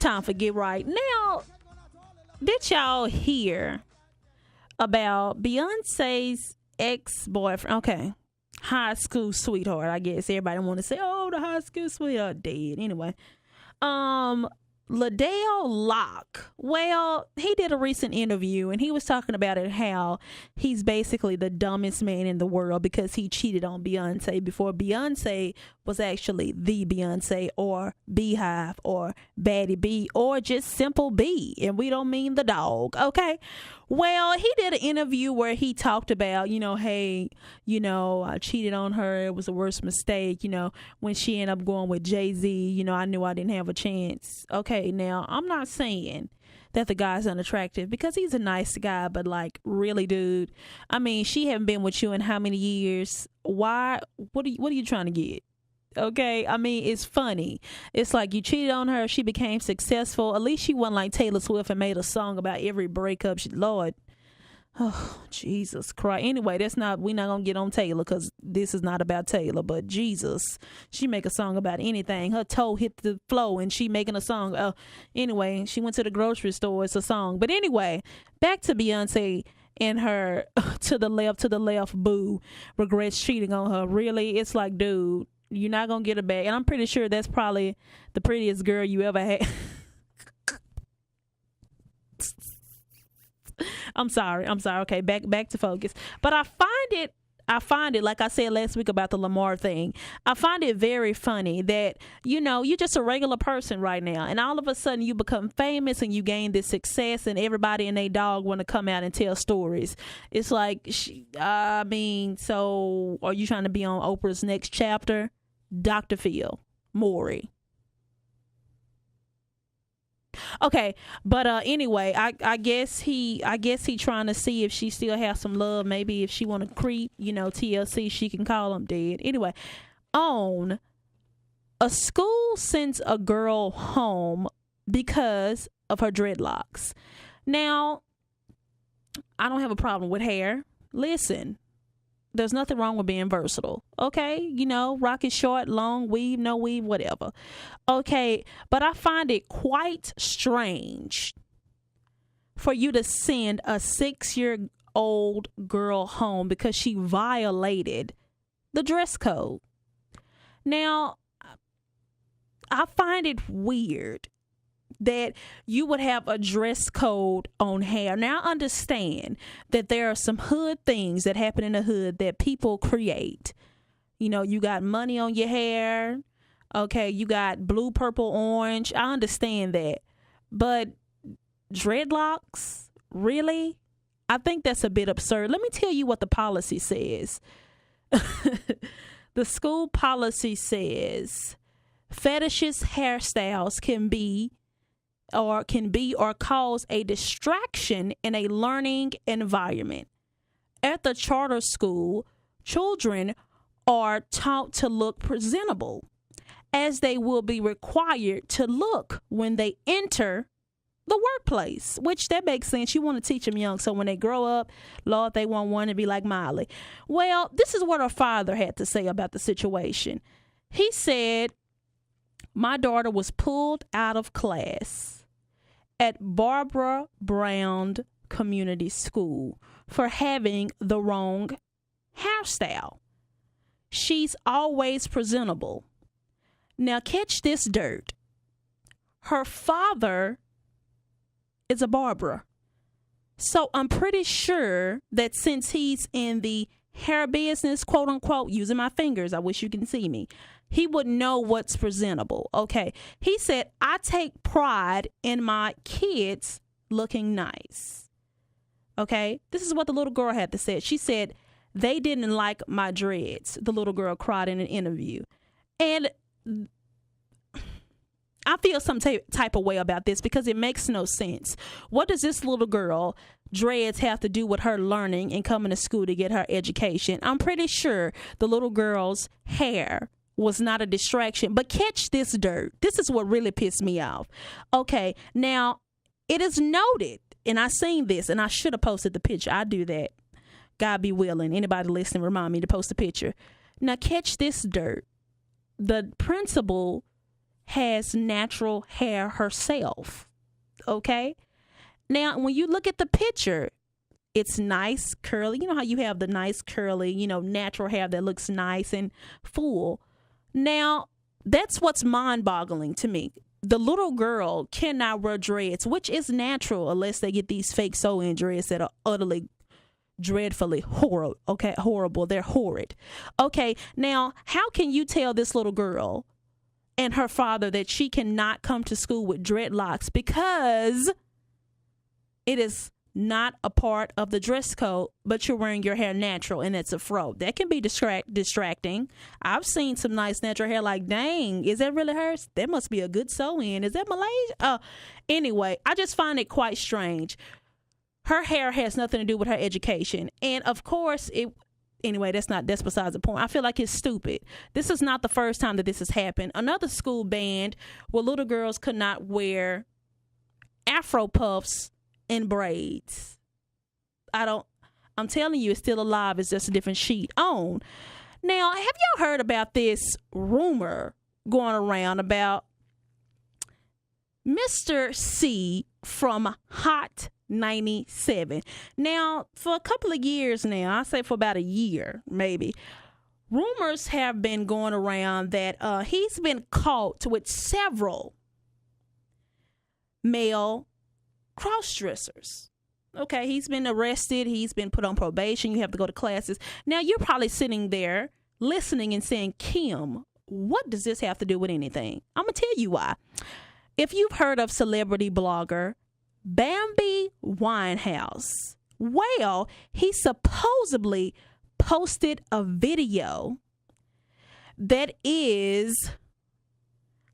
time for Get Right. Now, did y'all hear about Beyonce's ex-boyfriend? Okay. High school sweetheart, I guess. Everybody want to say, oh, the high school sweetheart dead. Anyway. Liddell Locke. Well, he did a recent interview and he was talking about it, how he's basically the dumbest man in the world because he cheated on Beyonce before Beyonce was actually the Beyonce or Beehive or Baddie B or just simple B. And we don't mean the dog, okay? Well, he did an interview where he talked about, hey, I cheated on her. It was the worst mistake, when she ended up going with Jay-Z, I knew I didn't have a chance. Okay, now, I'm not saying that the guy's unattractive because he's a nice guy, but like, really, dude, I mean, she haven't been with you in how many years? Why? What are you trying to get? Okay, I mean, it's funny. It's like you cheated on her, she became successful. At least she wasn't like Taylor Swift and made a song about every breakup. Lord, oh, Jesus Christ. Anyway, we're not gonna get on Taylor because this is not about Taylor, but Jesus, she make a song about anything. Her toe hit the floor and she making a song. Anyway, she went to the grocery store. It's a song. But anyway, back to Beyonce and her to the left boo regrets cheating on her. Really, it's like, dude, you're not gonna get her back. And I'm pretty sure that's probably the prettiest girl you ever had. I'm sorry. Okay, back to focus. But I find it, like I said last week about the Lamar thing, I find it very funny that, you're just a regular person right now, and all of a sudden you become famous and you gain this success, and everybody and their dog want to come out and tell stories. It's like, so are you trying to be on Oprah's next chapter? Dr. Phil, Maury. Okay, but anyway, I guess he trying to see if she still has some love. Maybe if she want to creep, TLC, she can call him dead. Anyway, a school sends a girl home because of her dreadlocks. Now, I don't have a problem with hair. Listen, there's nothing wrong with being versatile. Okay, rock it short, long, weave, no weave, whatever. Okay, but I find it quite strange for you to send a 6-year-old girl home because she violated the dress code. Now, I find it weird that you would have a dress code on hair. Now, I understand that there are some hood things that happen in the hood that people create. You got money on your hair. Okay, you got blue, purple, orange. I understand that. But dreadlocks? Really? I think that's a bit absurd. Let me tell you what the policy says. The school policy says fetishist hairstyles can be or cause a distraction in a learning environment. At the charter school, children are taught to look presentable, as they will be required to look when they enter the workplace, which that makes sense. You want to teach them young, so when they grow up, Lord, they won't want to be like Miley. Well, this is what her father had to say about the situation. He said, my daughter was pulled out of class at Barbara Brown Community School for having the wrong hairstyle. She's always presentable. Now catch this dirt. Her father is a barber. So I'm pretty sure that since he's in the hair business, quote unquote, using my fingers, I wish you can see me, he would know what's presentable. Okay. He said, I take pride in my kids looking nice. Okay. This is what the little girl had to say. She said, they didn't like my dreads. The little girl cried in an interview. And I feel some type of way about this because it makes no sense. What does this little girl dreads have to do with her learning and coming to school to get her education? I'm pretty sure the little girl's hair was not a distraction. But catch this dirt. This is what really pissed me off. Okay, now it is noted, and I seen this, and I should have posted the picture. I do that. God be willing. Anybody listening, remind me to post a picture. Now catch this dirt. The principal has natural hair herself. Okay? Now, when you look at the picture, it's nice, curly. You know how you have the nice, curly, natural hair that looks nice and full. Now, that's what's mind-boggling to me. The little girl cannot wear dreads, which is natural unless they get these fake sew-in dreads that are utterly, dreadfully horrible. Okay, horrible. They're horrid. Okay, now, how can you tell this little girl and her father that she cannot come to school with dreadlocks because it is not a part of the dress code, but you're wearing your hair natural and it's a fro? That can be distracting. I've seen some nice natural hair, like, dang, is that really hers? That must be a good sew-in. Is that Malaysia? Anyway, I just find it quite strange. Her hair has nothing to do with her education. And of course, anyway, that's besides the point. I feel like it's stupid. This is not the first time that this has happened. Another school banned where little girls could not wear Afro puffs and braids. I'm telling you, it's still alive. It's just a different sheet on. Now, have y'all heard about this rumor going around about Mr. C from Hot 97? Now, for a couple of years now, I say for about a year, maybe, rumors have been going around that he's been caught with several male cross-dressers. Okay, he's been arrested. He's been put on probation. You have to go to classes. Now, you're probably sitting there listening and saying, Kim, what does this have to do with anything? I'm going to tell you why. If you've heard of celebrity blogger Bambi Winehouse, well, he supposedly posted a video that is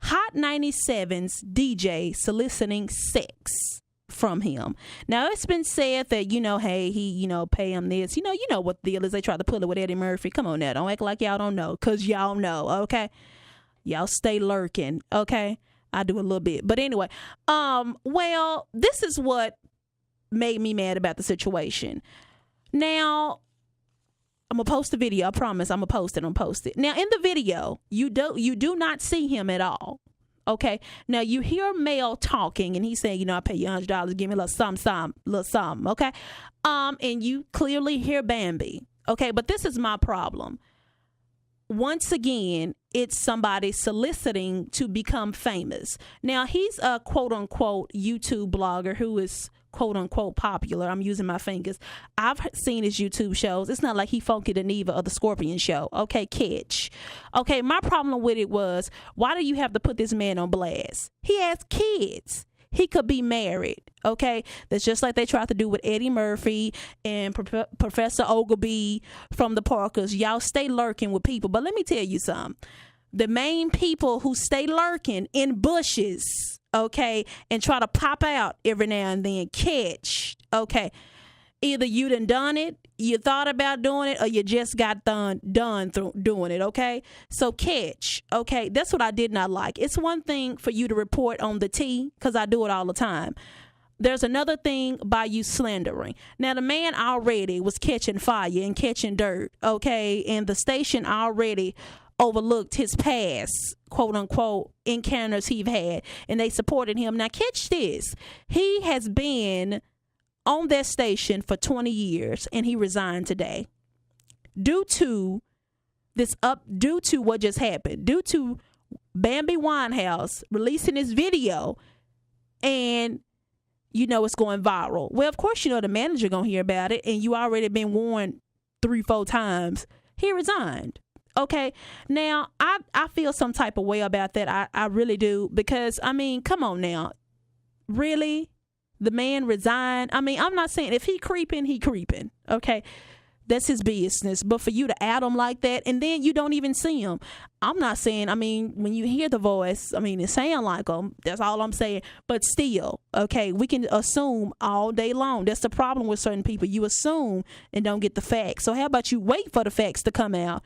Hot 97's DJ soliciting sex from him. Now, it's been said that, hey, he, pay him this. You know what the deal is. They try to pull it with Eddie Murphy. Come on now. Don't act like y'all don't know, because y'all know, okay? Y'all stay lurking, okay? I do a little bit. But anyway, well, this is what made me mad about the situation. Now, I'm going to post the video. I promise. I'm going to post it. Now, in the video, you do not see him at all. Okay. Now, you hear a male talking, and he's saying, I pay you $100. Give me a little something. Okay. And you clearly hear Bambi. Okay. But this is my problem. Once again, it's somebody soliciting to become famous. Now, he's a quote-unquote YouTube blogger who is quote-unquote popular. I'm using my fingers. I've seen his YouTube shows. It's not like he Funky the Neva or the Scorpion Show. Okay, catch. Okay, my problem with it was, why do you have to put this man on blast? He has kids. He could be married, okay? That's just like they tried to do with Eddie Murphy and Professor Ogilvy from the Parkers. Y'all stay lurking with people. But let me tell you something. The main people who stay lurking in bushes, okay, and try to pop out every now and then, catch, okay? Either you done it, you thought about doing it, or you just got done doing it, okay? So catch, okay? That's what I did not like. It's one thing for you to report on the tea, because I do it all the time. There's another thing by you slandering. Now, the man already was catching fire and catching dirt, okay? And the station already overlooked his past, quote-unquote, encounters he've had, and they supported him. Now, catch this. He has been on that station for 20 years, and he resigned today due to what just happened, due to Bambi Winehouse releasing this video, and it's going viral. Well, of course, the manager gonna hear about it, and you already been warned 3-4 times. He resigned. Okay, now I feel some type of way about that. I really do, because come on now, really. The man resigned. I'm not saying if he creeping, okay? That's his business. But for you to add him like that, and then you don't even see him. I'm not saying, when you hear the voice, it sound like him. That's all I'm saying. But still, okay, we can assume all day long. That's the problem with certain people. You assume and don't get the facts. So how about you wait for the facts to come out,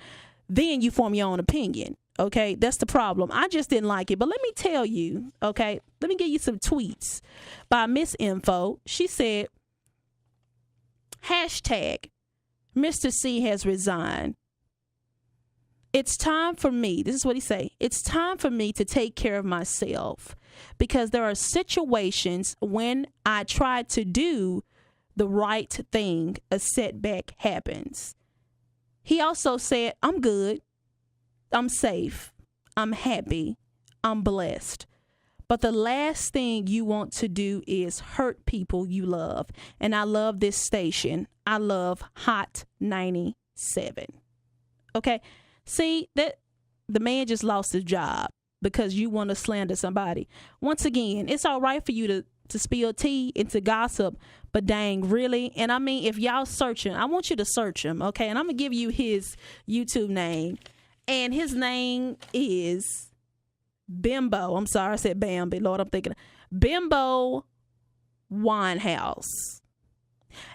then you form your own opinion. Okay, that's the problem. I just didn't like it. But let me tell you, okay, let me give you some tweets by Miss Info. She said, # Mr. C has resigned. it's time for me. This is what he say. It's time for me to take care of myself, because there are situations when I try to do the right thing, a setback happens. He also said, I'm good. I'm safe. I'm happy. I'm blessed. But the last thing you want to do is hurt people you love. And I love this station. I love Hot 97. Okay? See, that the man just lost his job because you want to slander somebody. Once again, it's all right for you to spill tea and to gossip, but dang, really? And I mean, if y'all searching, I want you to search him, okay? And I'm going to give you his YouTube name. And his name is Bimbo. I'm sorry, I said Bambi. Lord, I'm thinking Bimbo Winehouse.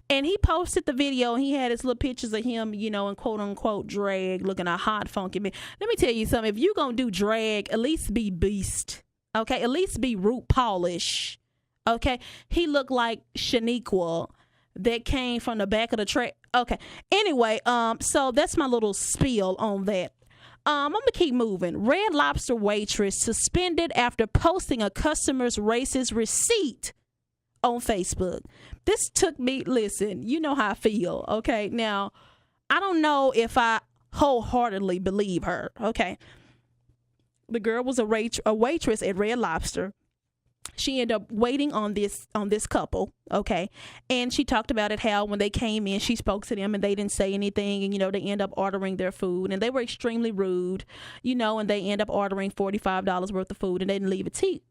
And he posted the video, and he had his little pictures of him, you know, in quote unquote drag, looking a hot, funky man. Let me tell you something. If you going to do drag, at least be beast. Okay? At least be root polish. Okay? He looked like Shaniqua that came from the back of the track. Okay. Anyway, so that's my little spiel on that. I'm going to keep moving. Red Lobster waitress suspended after posting a customer's racist receipt on Facebook. This took me, listen, you know how I feel, okay? Now, I don't know if I wholeheartedly believe her, okay? The girl was a waitress at Red Lobster. She ended up waiting on this couple, okay? And she talked about it, how when they came in, she spoke to them and they didn't say anything, and, you know, they end up ordering their food, and they were extremely rude, you know, and they end up ordering $45 worth of food, and they didn't leave a tip.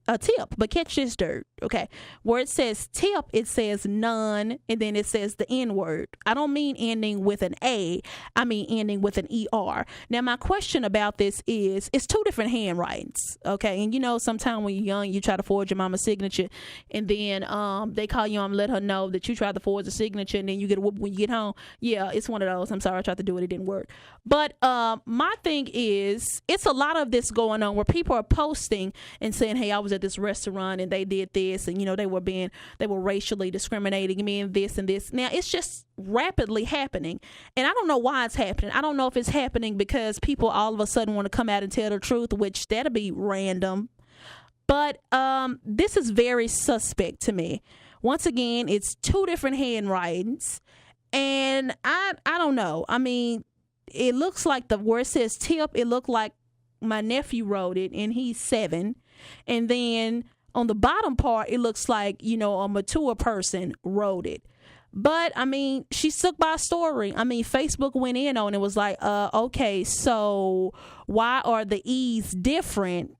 But catch this dirt, okay? Where it says tip, it says none, and then it says the N-word. I don't mean ending with an A. I mean ending with an ER. Now, my question about this is, it's two different handwritings, okay? And, you know, sometimes when you're young, you try to forge your mama's signature, and then they call you and let her know that you tried to forge the signature, and then you get a whoop when you get home. Yeah, it's one of those. I'm sorry, I tried to do it didn't work. But my thing is, it's a lot of this going on where people are posting and saying, hey, I was at this restaurant and they did this, and, you know, they were racially discriminating me and this and this. Now, it's just rapidly happening, and I don't know why it's happening. I don't know if it's happening because people all of a sudden want to come out and tell the truth, which that'll be random. But this is very suspect to me. Once again, it's two different handwritings, and I don't know. I mean, it looks like where it says tip, it looked like my nephew wrote it, and he's 7. And then on the bottom part, it looks like, you know, a mature person wrote it. But, I mean, she stuck by a story. I mean, Facebook went in on it, was like, okay, so why are the E's different?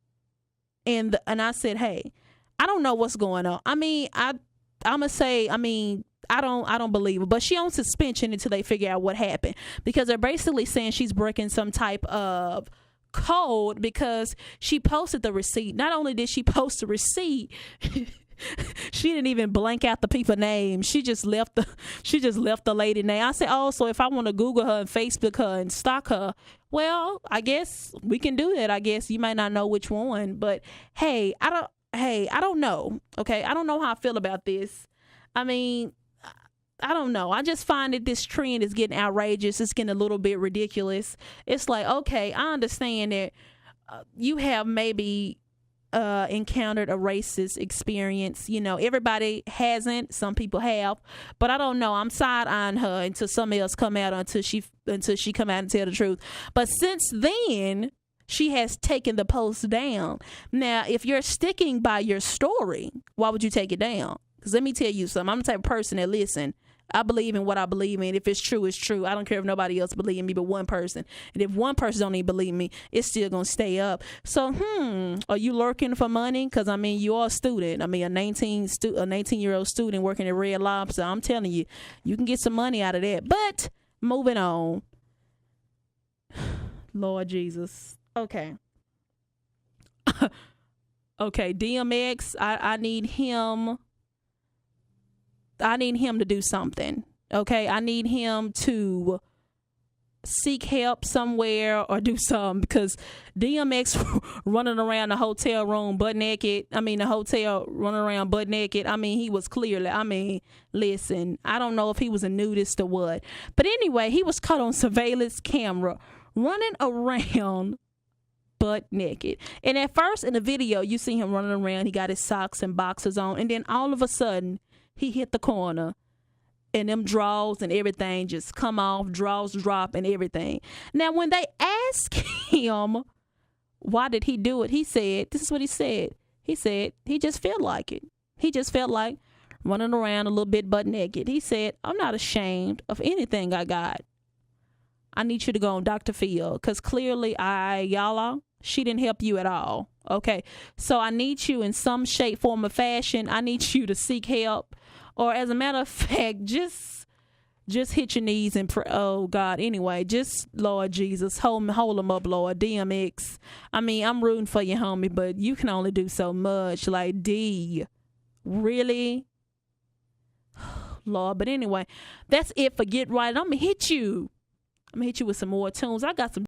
And I said, hey, I don't know what's going on. I mean, I'm gonna say, I mean, I don't believe it. But she on suspension until they figure out what happened, because they're basically saying she's breaking some type of code because she posted the receipt. Not only did she post the receipt, she didn't even blank out the people's names. She just left the lady name. I said, oh, so if I want to Google her and Facebook her and stalk her, well, I guess we can do that. I guess you might not know which one, but hey, I don't know. Okay, I don't know how I feel about this. I mean, I don't know. I just find that this trend is getting outrageous. It's getting a little bit ridiculous. It's like, okay, I understand that you have maybe encountered a racist experience. You know, everybody hasn't. Some people have, but I don't know. I'm side-eyeing her until somebody else come out, until she come out and tell the truth. But since then, she has taken the post down. Now, if you're sticking by your story, why would you take it down? Because let me tell you something. I'm the type of person that, listen, I believe in what I believe in. If it's true, it's true. I don't care if nobody else believes in me but one person. And if one person don't even believe me, it's still going to stay up. So, are you lurking for money? Because, I mean, you are a student. I mean, a 19-year-old student working at Red Lobster. I'm telling you, you can get some money out of that. But moving on. Lord Jesus. Okay. Okay, DMX, I need him to do something. Okay, I need him to seek help somewhere or do something, because DMX running around the hotel room butt naked. I mean, the hotel running around butt naked. I mean, he was clearly, I mean, listen, I don't know if he was a nudist or what. But anyway, he was caught on surveillance camera running around butt naked. And at first in the video, you see him running around. He got his socks and boxers on. And then all of a sudden, he hit the corner. And them drawers and everything just come off, drawers drop and everything. Now, when they ask him, why did he do it? He said, this is what he said. He said, he just felt like it. He just felt like running around a little bit butt naked. He said, I'm not ashamed of anything I got. I need you to go on Dr. Phil, because clearly she didn't help you at all. Okay. So I need you in some shape, form, or fashion. I need you to seek help. Or as a matter of fact, just hit your knees and pray. Oh God. Anyway, just Lord Jesus, hold them up, Lord. DMX. I mean, I'm rooting for you, homie, but you can only do so much. Like, D, really? Lord. But anyway, that's it for Get Right. I'm gonna hit you with some more tunes. I got some